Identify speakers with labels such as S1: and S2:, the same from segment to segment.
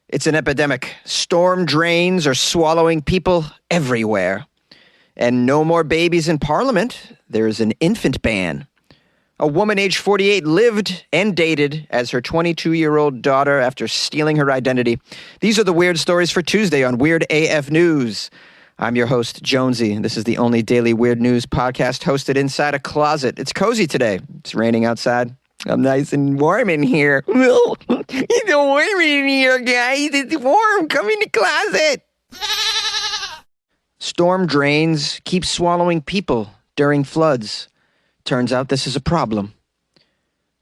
S1: It's an epidemic. Storm drains are swallowing people everywhere. And no more babies in Parliament. There's an infant ban. A woman aged 48 lived and dated as her 22-year-old daughter after stealing her identity. These are the weird stories for Tuesday on Weird AF News. I'm your host, Jonesy, and this is the only daily weird news podcast hosted inside a closet. It's cozy today. It's raining outside. I'm nice and warm in here. It's warm in here, guys. It's warm. Come in the closet. Storm drains keep swallowing people during floods. Turns out this is a problem.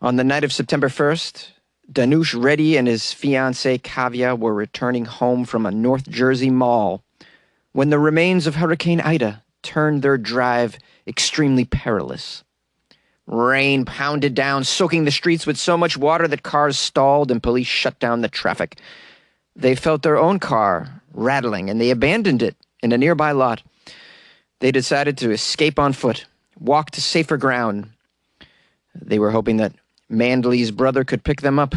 S1: On the night of September 1st, Danush Reddy and his fiancée Kavya were returning home from a North Jersey mall when the remains of Hurricane Ida turned their drive extremely perilous. Rain pounded down, soaking the streets with so much water that cars stalled and police shut down the traffic. They felt their own car rattling, and they abandoned it in a nearby lot. They decided to escape on foot, walk to safer ground. They were hoping that Mandley's brother could pick them up.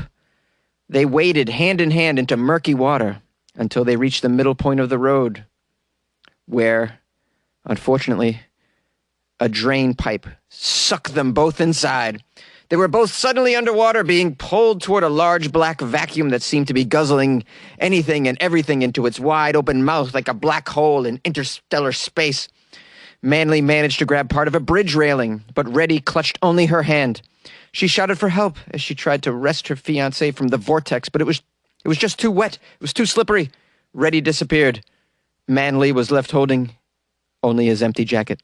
S1: They waded hand in hand into murky water until they reached the middle point of the road, where, unfortunately, a drain pipe sucked them both inside. They were both suddenly underwater, being pulled toward a large black vacuum that seemed to be guzzling anything and everything into its wide-open mouth like a black hole in interstellar space. Manley managed to grab part of a bridge railing, but Reddy clutched only her hand. She shouted for help as she tried to wrest her fiancé from the vortex, but it was just too wet. It was too slippery. Reddy disappeared. Manley was left holding only his empty jacket.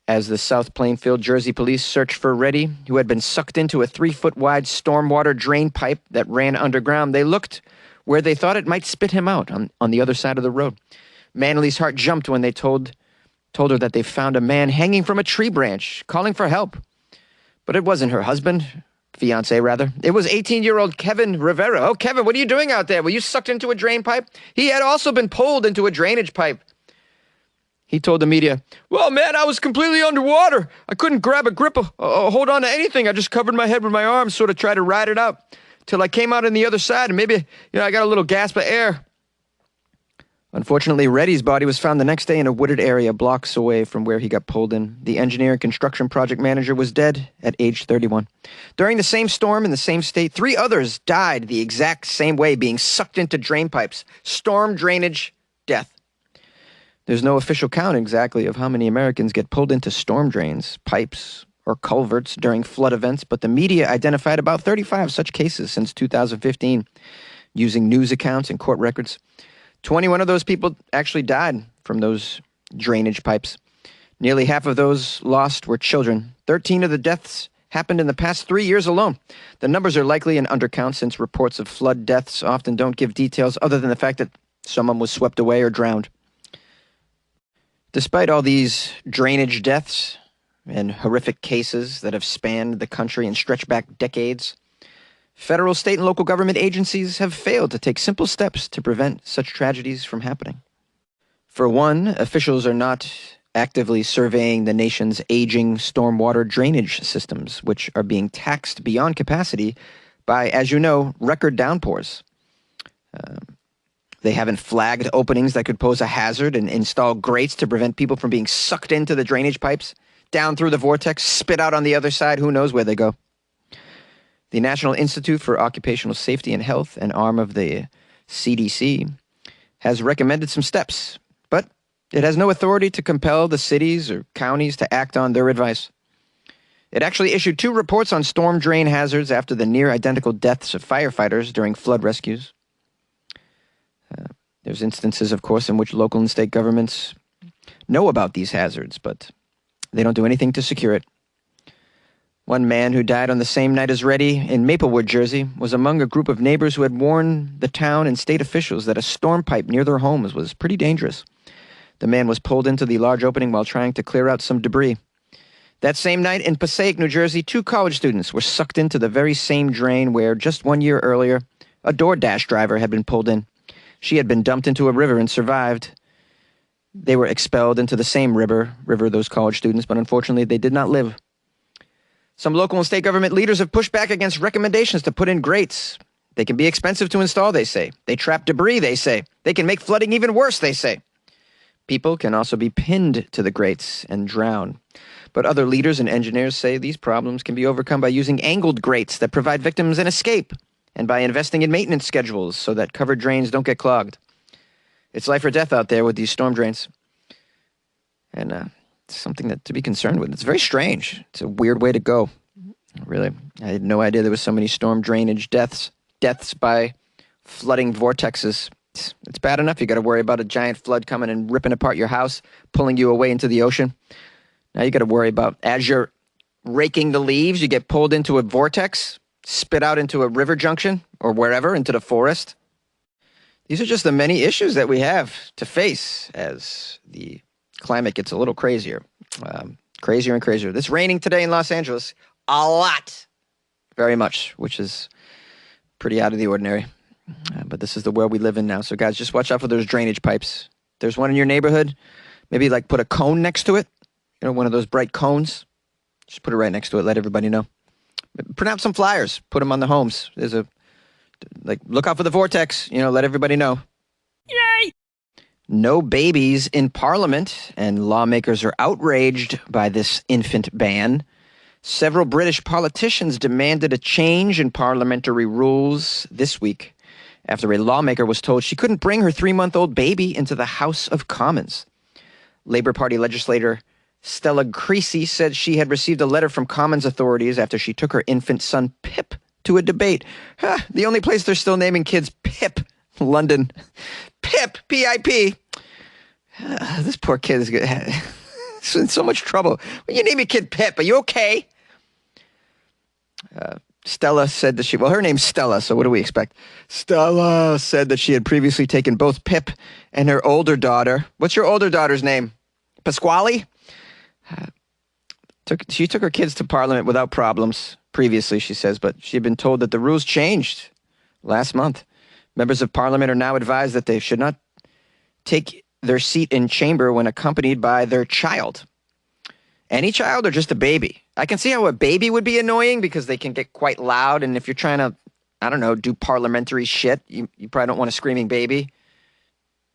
S1: As the South Plainfield, Jersey police searched for Reddy, who had been sucked into a 3-foot-wide stormwater drain pipe that ran underground, they looked where they thought it might spit him out on the other side of the road. Manley's heart jumped when they told her that they found a man hanging from a tree branch, calling for help. But it wasn't her husband, fiancé rather. It was 18-year-old Kevin Rivera. Oh, Kevin, what are you doing out there? Were you sucked into a drain pipe? He had also been pulled into a drainage pipe. He told the media, "Well, man, I was completely underwater. I couldn't grab a grip or hold on to anything. I just covered my head with my arms, sort of tried to ride it out till I came out on the other side, and maybe, I got a little gasp of air." Unfortunately, Reddy's body was found the next day in a wooded area blocks away from where he got pulled in. The engineer and construction project manager was dead at age 31. During the same storm in the same state, 3 others died the exact same way, being sucked into drain pipes. Storm drainage death. There's no official count exactly of how many Americans get pulled into storm drains, pipes, or culverts during flood events, but the media identified about 35 such cases since 2015, using news accounts and court records. 21 of those people actually died from those drainage pipes. Nearly half of those lost were children. 13 of the deaths happened in the past 3 years alone. The numbers are likely an undercount since reports of flood deaths often don't give details other than the fact that someone was swept away or drowned. Despite all these drainage deaths and horrific cases that have spanned the country and stretched back decades, federal, state, and local government agencies have failed to take simple steps to prevent such tragedies from happening. For one, officials are not actively surveying the nation's aging stormwater drainage systems, which are being taxed beyond capacity by, as you know, record downpours. They haven't flagged openings that could pose a hazard and installed grates to prevent people from being sucked into the drainage pipes, down through the vortex, spit out on the other side. Who knows where they go? The National Institute for Occupational Safety and Health, an arm of the CDC, has recommended some steps, but it has no authority to compel the cities or counties to act on their advice. It actually issued 2 reports on storm drain hazards after the near-identical deaths of firefighters during flood rescues. There's instances, of course, in which local and state governments know about these hazards, but they don't do anything to secure it. One man who died on the same night as Reddy in Maplewood, Jersey, was among a group of neighbors who had warned the town and state officials that a storm pipe near their homes was pretty dangerous. The man was pulled into the large opening while trying to clear out some debris. That same night in Passaic, New Jersey, 2 college students were sucked into the very same drain where, just 1 year earlier, a DoorDash driver had been pulled in. She had been dumped into a river and survived. They were expelled into the same river, those college students, but unfortunately they did not live. Some local and state government leaders have pushed back against recommendations to put in grates. They can be expensive to install, they say. They trap debris, they say. They can make flooding even worse, they say. People can also be pinned to the grates and drown. But other leaders and engineers say these problems can be overcome by using angled grates that provide victims an escape, and by investing in maintenance schedules so that covered drains don't get clogged. It's life or death out there with these storm drains. And it's something to be concerned with. It's very strange. It's a weird way to go. Really. I had no idea there was so many storm drainage deaths by flooding vortexes. It's bad enough you got to worry about a giant flood coming and ripping apart your house, pulling you away into the ocean. Now you got to worry about, as you're raking the leaves, you get pulled into a vortex, spit out into a river junction or wherever, into the forest. These are just the many issues that we have to face as the climate gets a little crazier. Crazier and crazier. It's raining today in Los Angeles. A lot. Very much, which is pretty out of the ordinary. But this is the world we live in now. So guys, just watch out for those drainage pipes. There's one in your neighborhood. Maybe like put a cone next to it. You know, one of those bright cones. Just put it right next to it. Let everybody know. Print out some flyers. Put them on the homes. There's look out for the vortex. You know, let everybody know. Yay! No babies in Parliament, and lawmakers are outraged by this infant ban. Several British politicians demanded a change in parliamentary rules this week after a lawmaker was told she couldn't bring her 3-month-old baby into the House of Commons. Labour Party legislator Stella Creasy said she had received a letter from Commons authorities after she took her infant son Pip to a debate. The only place they're still naming kids Pip, London. Pip, P-I-P. This poor kid is in so much trouble. When you name your kid Pip, are you okay? Stella said that her name's Stella, so what do we expect? Stella said that she had previously taken both Pip and her older daughter. What's your older daughter's name? Pasquale? She took her kids to Parliament without problems previously, she says, but she had been told that the rules changed last month. Members of Parliament are now advised that they should not take their seat in chamber when accompanied by their child. Any child or just a baby? I can see how a baby would be annoying because they can get quite loud, and if you're trying to, I don't know, do parliamentary shit, you probably don't want a screaming baby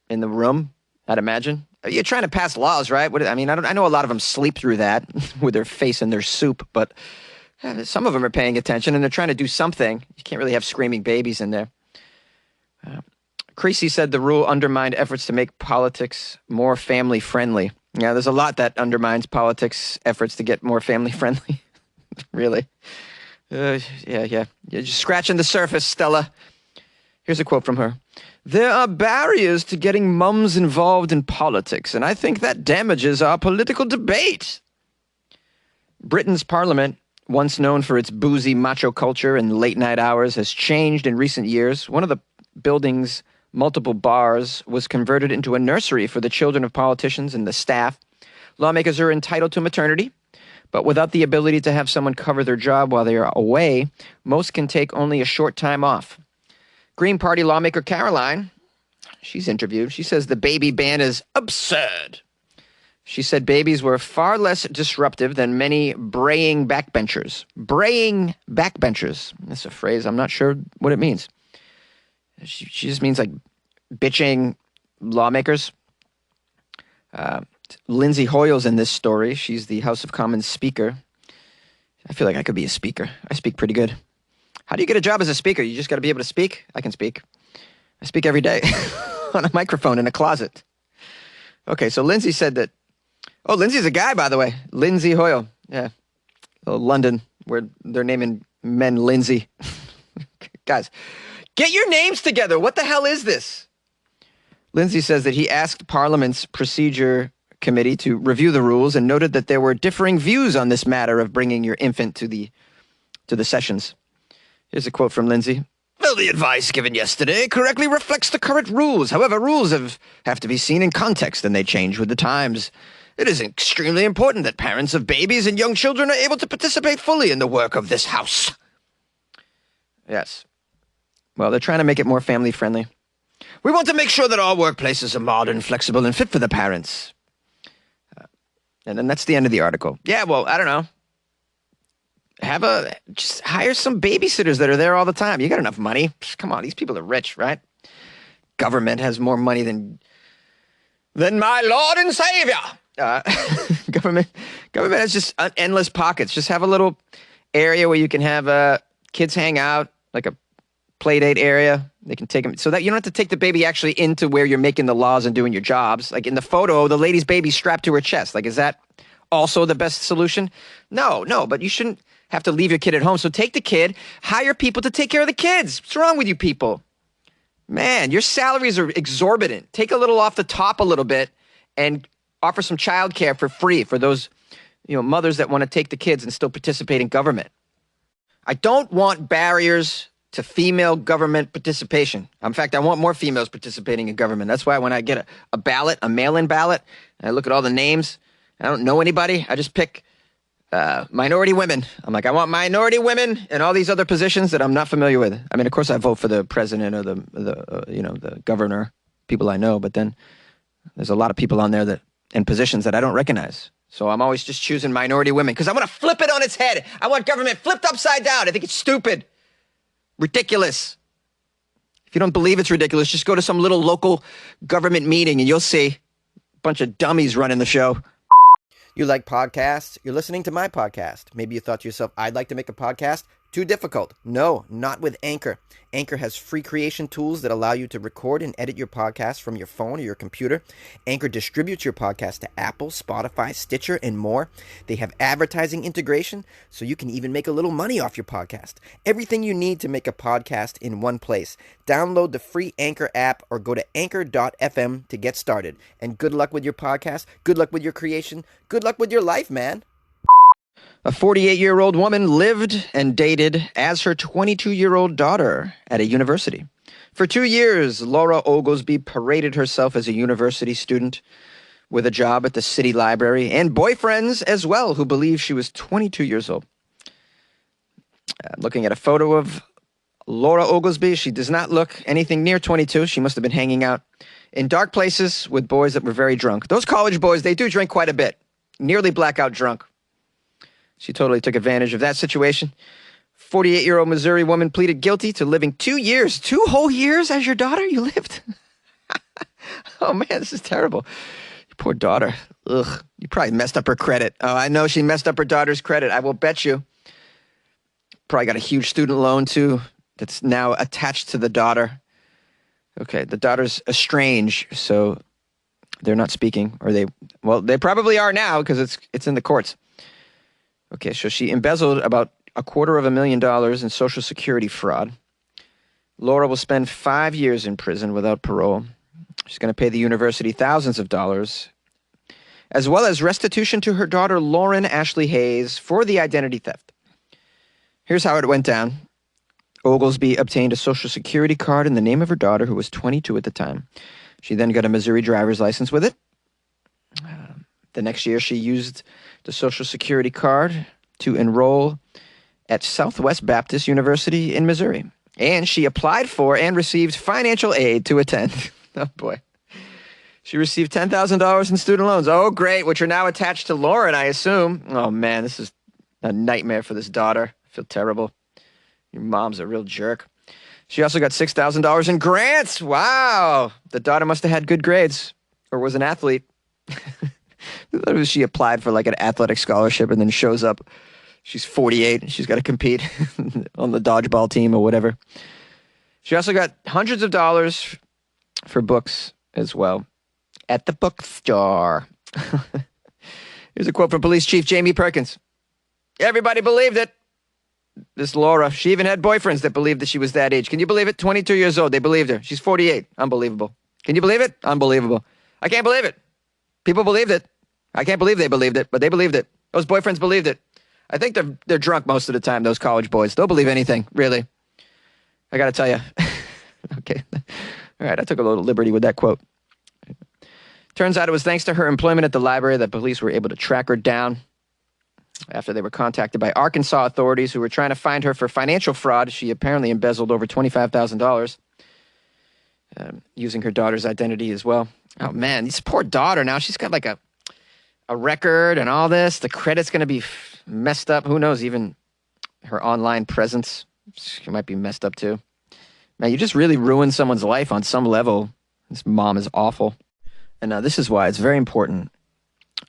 S1: in the room, I'd imagine. You're trying to pass laws, right? I know a lot of them sleep through that with their face in their soup, but some of them are paying attention and they're trying to do something. You can't really have screaming babies in there. Creasy said the rule undermined efforts to make politics more family-friendly. Yeah, there's a lot that undermines politics' efforts to get more family-friendly. Really. Yeah. You're just scratching the surface, Stella. Here's a quote from her. There are barriers to getting mums involved in politics, and I think that damages our political debate. Britain's parliament, once known for its boozy macho culture and late-night hours, has changed in recent years. One of the building's multiple bars was converted into a nursery for the children of politicians and the staff. Lawmakers are entitled to maternity, but without the ability to have someone cover their job while they are away, most can take only a short time off. Green Party lawmaker Caroline, she's interviewed. She says the baby ban is absurd. She said babies were far less disruptive than many braying backbenchers. Braying backbenchers. That's a phrase. I'm not sure what it means. She just means like bitching lawmakers. Lindsay Hoyle's in this story. She's the House of Commons speaker. I feel like I could be a speaker. I speak pretty good. How do you get a job as a speaker? You just got to be able to speak? I can speak. I speak every day on a microphone in a closet. Okay, so Lindsay said that. Oh, Lindsay's a guy, by the way. Lindsay Hoyle. Yeah. London, where they're naming men Lindsay. Guys, get your names together. What the hell is this? Lindsay says that he asked Parliament's procedure committee to review the rules and noted that there were differing views on this matter of bringing your infant to the sessions. Here's a quote from Lindsay. Well, the advice given yesterday correctly reflects the current rules. However, rules have to be seen in context and they change with the times. It is extremely important that parents of babies and young children are able to participate fully in the work of this house. Yes. Well, they're trying to make it more family-friendly. We want to make sure that all workplaces are modern, flexible, and fit for the parents. And then that's the end of the article. Yeah, well, I don't know. Just hire some babysitters that are there all the time. You got enough money. Come on, these people are rich, right? Government has more money than my Lord and Savior. Uh, government, government has just endless pockets. Just have a little area where you can have kids hang out, like a play date area. They can take them so that you don't have to take the baby actually into where you're making the laws and doing your jobs. Like in the photo, the lady's baby's strapped to her chest. Like, is that also the best solution? No, but you shouldn't have to leave your kid at home. So take the kid, hire people to take care of the kids. What's wrong with you people? Man, your salaries are exorbitant. Take a little off the top a little bit and offer some childcare for free for those, mothers that want to take the kids and still participate in government. I don't want barriers to female government participation. In fact, I want more females participating in government. That's why when I get a ballot, a mail-in ballot, and I look at all the names, I don't know anybody. I just pick minority women. I'm like, I want minority women in all these other positions that I'm not familiar with. I mean, of course, I vote for the president or the governor, people I know. But then there's a lot of people on there that in positions that I don't recognize. So I'm always just choosing minority women because I want to flip it on its head. I want government flipped upside down. I think it's stupid, ridiculous. If you don't believe it's ridiculous, just go to some little local government meeting and you'll see a bunch of dummies running the show. You like podcasts? You're listening to my podcast. Maybe you thought to yourself, I'd like to make a podcast. Too difficult. No, not with Anchor. Anchor has free creation tools that allow you to record and edit your podcast from your phone or your computer. Anchor distributes your podcast to Apple, Spotify, Stitcher, and more. They have advertising integration, so you can even make a little money off your podcast. Everything you need to make a podcast in one place. Download the free Anchor app or go to anchor.fm to get started. And good luck with your podcast. Good luck with your creation. Good luck with your life, man. A 48-year-old woman lived and dated as her 22-year-old daughter at a university. For 2 years, Laura Oglesby paraded herself as a university student with a job at the city library and boyfriends as well who believed she was 22 years old. Looking at a photo of Laura Oglesby, she does not look anything near 22. She must have been hanging out in dark places with boys that were very drunk. Those college boys, they do drink quite a bit, nearly blackout drunk. She totally took advantage of that situation. 48-year-old Missouri woman pleaded guilty to living 2 years, 2 whole years as your daughter you lived. Oh, man, this is terrible. Your poor daughter. Ugh, you probably messed up her credit. Oh, I know she messed up her daughter's credit. I will bet you. Probably got a huge student loan, too, that's now attached to the daughter. Okay, the daughter's estranged, so they're not speaking. Or they probably are now because it's in the courts. Okay, so she embezzled about $250,000 in Social Security fraud. Laura will spend 5 years in prison without parole. She's going to pay the university thousands of dollars, as well as restitution to her daughter, Lauren Ashley Hayes, for the identity theft. Here's how it went down. Oglesby obtained a Social Security card in the name of her daughter, who was 22 at the time. She then got a Missouri driver's license with it. The next year, she used the Social Security card to enroll at Southwest Baptist University in Missouri. And she applied for and received financial aid to attend. Oh, boy. She received $10,000 in student loans. Oh, great, which are now attached to Lauren, I assume. Oh, man, this is a nightmare for this daughter. I feel terrible. Your mom's a real jerk. She also got $6,000 in grants. Wow. The daughter must have had good grades or was an athlete. She applied for like an athletic scholarship and then shows up. She's 48 and she's got to compete on the dodgeball team or whatever. She also got hundreds of dollars for books as well at the bookstore. Here's a quote from Police Chief Jamie Perkins. Everybody believed it. This Laura, she even had boyfriends that believed that she was that age. Can you believe it? 22 years old. They believed her. She's 48. Unbelievable. Can you believe it? Unbelievable. I can't believe it. People believed it. I can't believe they believed it, but they believed it. Those boyfriends believed it. I think they're drunk most of the time, those college boys. They'll believe anything, really. I got to tell you. Okay. All right, I took a little liberty with that quote. Turns out it was thanks to her employment at the library that police were able to track her down after they were contacted by Arkansas authorities who were trying to find her for financial fraud. She apparently embezzled over $25,000 using her daughter's identity as well. Oh, man, this poor daughter now. She's got like a record and all this. The credit's going to be messed up. Who knows even her online presence. She might be messed up too. Man, you just really ruined someone's life on some level. This mom is awful. And this is why it's very important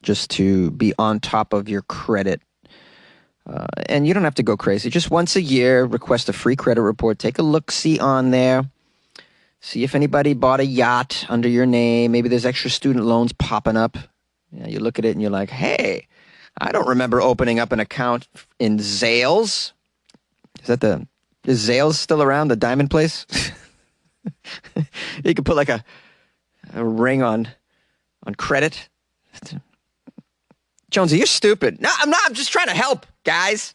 S1: just to be on top of your credit. And you don't have to go crazy. Just once a year, request a free credit report. Take a look-see on there. See if anybody bought a yacht under your name. Maybe there's extra student loans popping up. Yeah, you look at it and you're like, hey, I don't remember opening up an account in Zales. Is Zales still around, the diamond place? You could put like a ring on credit. Jonesy, you're stupid. No, I'm not. I'm just trying to help, guys.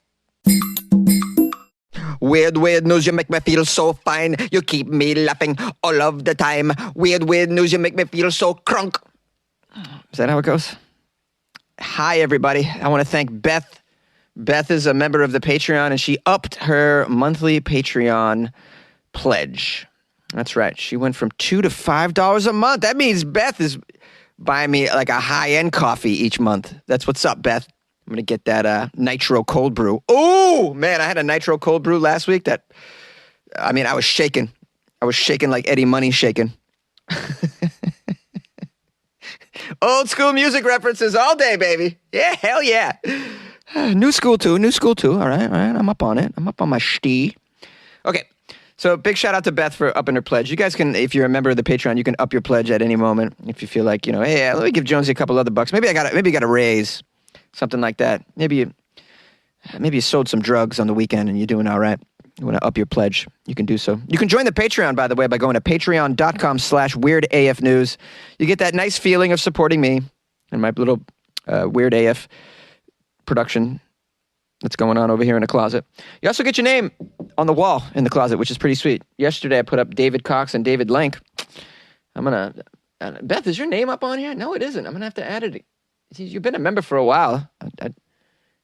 S1: Weird news, you make me feel so fine. You keep me laughing all of the time. Weird news, you make me feel so crunk. Is that how it goes? Hi, everybody. I want to thank Beth. Beth is a member of the Patreon, and she upped her monthly Patreon pledge. That's right. She went from $2 to $5 a month. That means Beth is buying me like a high-end coffee each month. That's what's up, Beth. I'm going to get that nitro cold brew. Oh, man, I had a nitro cold brew last week I was shaking. I was shaking like Eddie Money shaking. Old school music references all day, baby. Yeah, hell yeah. New school too. All right. I'm up on it. I'm up on my shti. Okay. So big shout out to Beth for upping her pledge. You guys can, if you're a member of the Patreon, you can up your pledge at any moment. If you feel like, hey, let me give Jonesy a couple other bucks. Maybe you got a raise, something like that. Maybe you sold some drugs on the weekend and you're doing all right. You want to up your pledge, you can do so. You can join the Patreon, by the way, by going to patreon.com/weirdafnews. You get that nice feeling of supporting me and my little Weird AF production that's going on over here in the closet. You also get your name on the wall in the closet, which is pretty sweet. Yesterday, I put up David Cox and David Lenk. Beth, is your name up on here? No, it isn't. I'm going to have to add it. You've been a member for a while.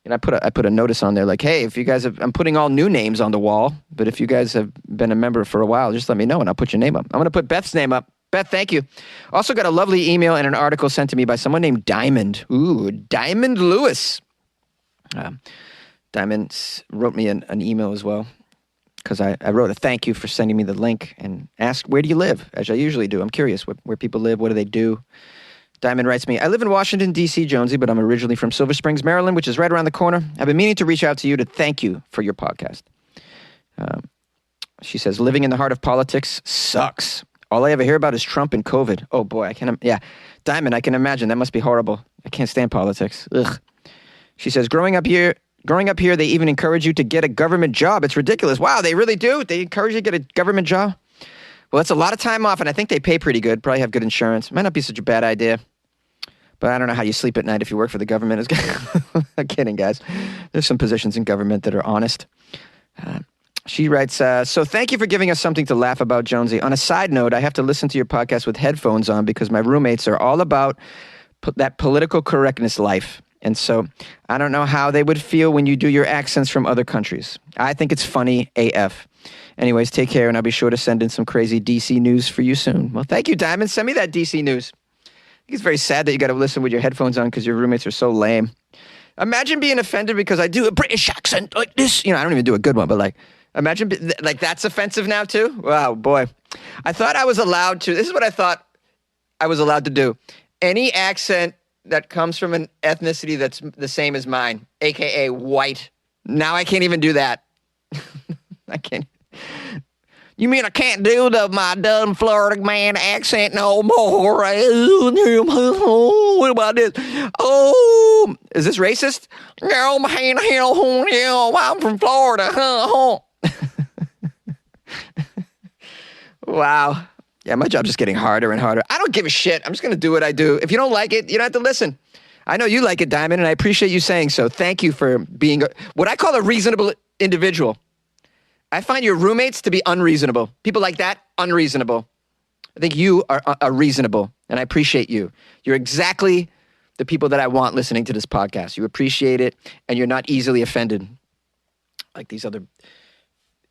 S1: I put a notice on there like, hey, if you guys I'm putting all new names on the wall, but if you guys have been a member for a while, just let me know and I'll put your name up. I'm going to put Beth's name up. Beth, thank you. Also got a lovely email and an article sent to me by someone named Diamond. Ooh, Diamond Lewis. Diamond wrote me an email as well because I wrote a thank you for sending me the link and asked, where do you live? As I usually do. I'm curious where people live. What do they do? Diamond writes me, I live in Washington, D.C., Jonesy, but I'm originally from Silver Springs, Maryland, which is right around the corner. I've been meaning to reach out to you to thank you for your podcast. She says, living in the heart of politics sucks. All I ever hear about is Trump and COVID. Oh, boy, Diamond, I can imagine. That must be horrible. I can't stand politics. Ugh. She says, growing up here, they even encourage you to get a government job. It's ridiculous. Wow, they really do? They encourage you to get a government job? Well, that's a lot of time off, and I think they pay pretty good. Probably have good insurance. Might not be such a bad idea. But I don't know how you sleep at night if you work for the government. I'm kidding, guys. There's some positions in government that are honest. She writes, so thank you for giving us something to laugh about, Jonesy. On a side note, I have to listen to your podcast with headphones on because my roommates are all about that political correctness life. And so I don't know how they would feel when you do your accents from other countries. I think it's funny AF. Anyways, take care, and I'll be sure to send in some crazy DC news for you soon. Well, thank you, Diamond. Send me that DC news. I think it's very sad that you got to listen with your headphones on because your roommates are so lame. Imagine being offended because I do a British accent like this. I don't even do a good one, but imagine that's offensive now too. Wow, boy. I thought I was allowed to. This is what I thought I was allowed to do. Any accent that comes from an ethnicity that's the same as mine, aka white. Now I can't even do that. I can't. You mean I can't do my dumb Florida man accent no more? What about this? Oh, is this racist? No, man, I'm from Florida. Wow. Yeah, my job's just getting harder and harder. I don't give a shit. I'm just going to do what I do. If you don't like it, you don't have to listen. I know you like it, Diamond, and I appreciate you saying so. Thank you for being what I call a reasonable individual. I find your roommates to be unreasonable. People like that, unreasonable. I think you are reasonable, and I appreciate you. You're exactly the people that I want listening to this podcast. You appreciate it, and you're not easily offended like these other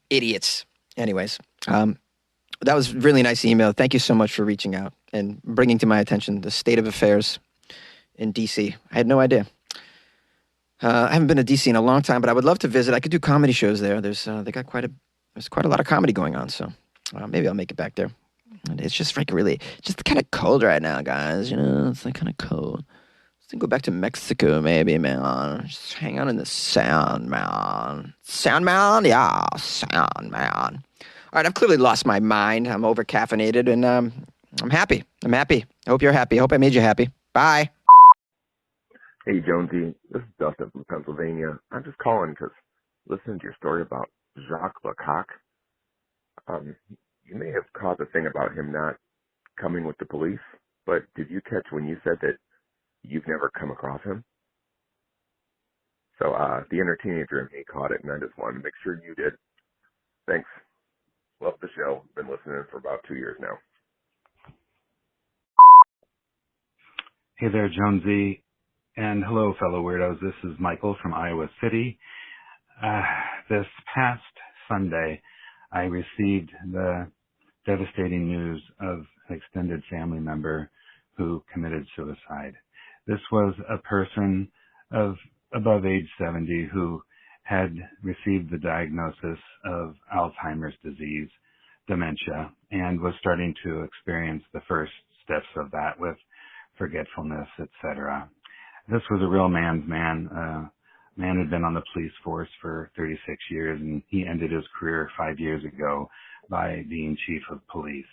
S1: idiots. Anyways, that was a really nice email. Thank you so much for reaching out and bringing to my attention the state of affairs in D.C. I had no idea. I haven't been to DC in a long time, but I would love to visit. I could do comedy shows there. They got there's quite a lot of comedy going on, so maybe I'll make it back there. And it's just like really, just kind of cold right now, guys. You know, it's like kind of cold. Let's go back to Mexico, maybe, man. Just hang out in the sound, man. Sound, man? Yeah, sound, man. All right, I've clearly lost my mind. I'm over caffeinated, and I'm happy. I'm happy. I hope you're happy. I hope I made you happy. Bye.
S2: Hey, Jonesy, this is Dustin from Pennsylvania. I'm just calling because listening to your story about Jacques Lecoq, you may have caught the thing about him not coming with the police, but did you catch when you said that you've never come across him? So the inner teenager in me caught it, and I just wanted to make sure you did. Thanks. Love the show. Been listening for about 2 years now.
S3: Hey there, Jonesy, and hello, fellow weirdos. This is Michael from Iowa City. This past Sunday, I received the devastating news of an extended family member who committed suicide. This was a person of above age 70 who had received the diagnosis of Alzheimer's disease, dementia, and was starting to experience the first steps of that with forgetfulness, etc. This was a real man's man. Man had been on the police force for 36 years, and he ended his career 5 years ago by being chief of police.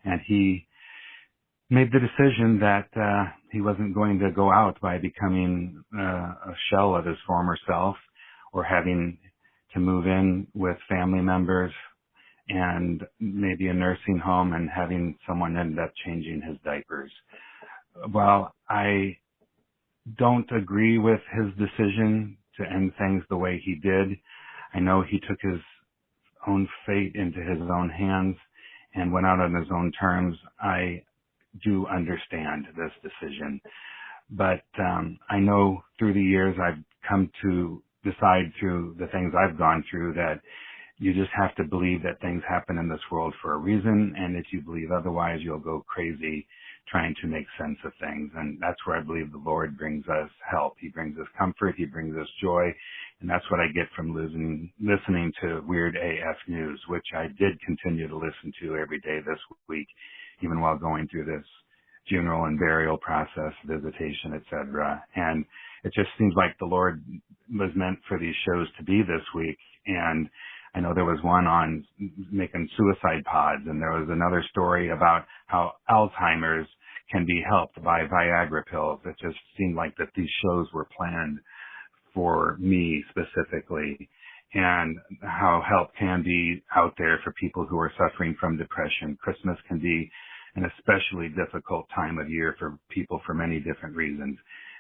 S3: And he made the decision that he wasn't going to go out by becoming a shell of his former self or having to move in with family members and maybe a nursing home and having someone end up changing his diapers. While I don't agree with his decision to end things the way he did, I know he took his own fate into his own hands and went out on his own terms. I do understand this decision, but I know through the years I've come to decide through the things I've gone through that you just have to believe that things happen in this world for a reason, and if you believe otherwise, you'll go crazy trying to make sense of things. And that's where I believe the Lord brings us help. He brings us comfort. He brings us joy. And that's what I get from listening to Weird AF News, which I did continue to listen to every day this week, even while going through this funeral and burial process, visitation, etc. And it just seems like the Lord was meant for these shows to be this week. And I know there was one on making suicide pods, and there was another story about how Alzheimer's can be helped by Viagra pills. It just seemed like that these shows were planned for me specifically, and how help can be out there for people who are suffering from depression. Christmas can be an especially difficult time of year for people for many different reasons.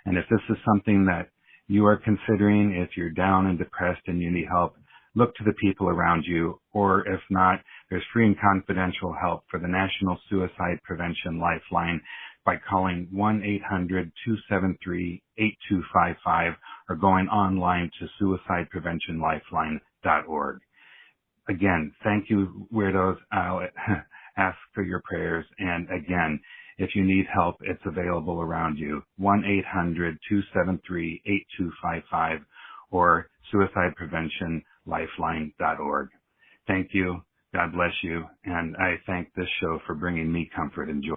S3: And if this is something that you are considering, if you're down and depressed and you need help, look to the people around you, or if not, there's free and confidential help for the National Suicide Prevention Lifeline by calling 1-800-273-8255 or going online to suicidepreventionlifeline.org. Again, thank you, weirdos. I'll ask for your prayers. And again, if you need help, it's available around you. 1-800-273-8255 or suicidepreventionlifeline.org. Thank you. God bless you. And I thank this show for bringing me comfort and joy.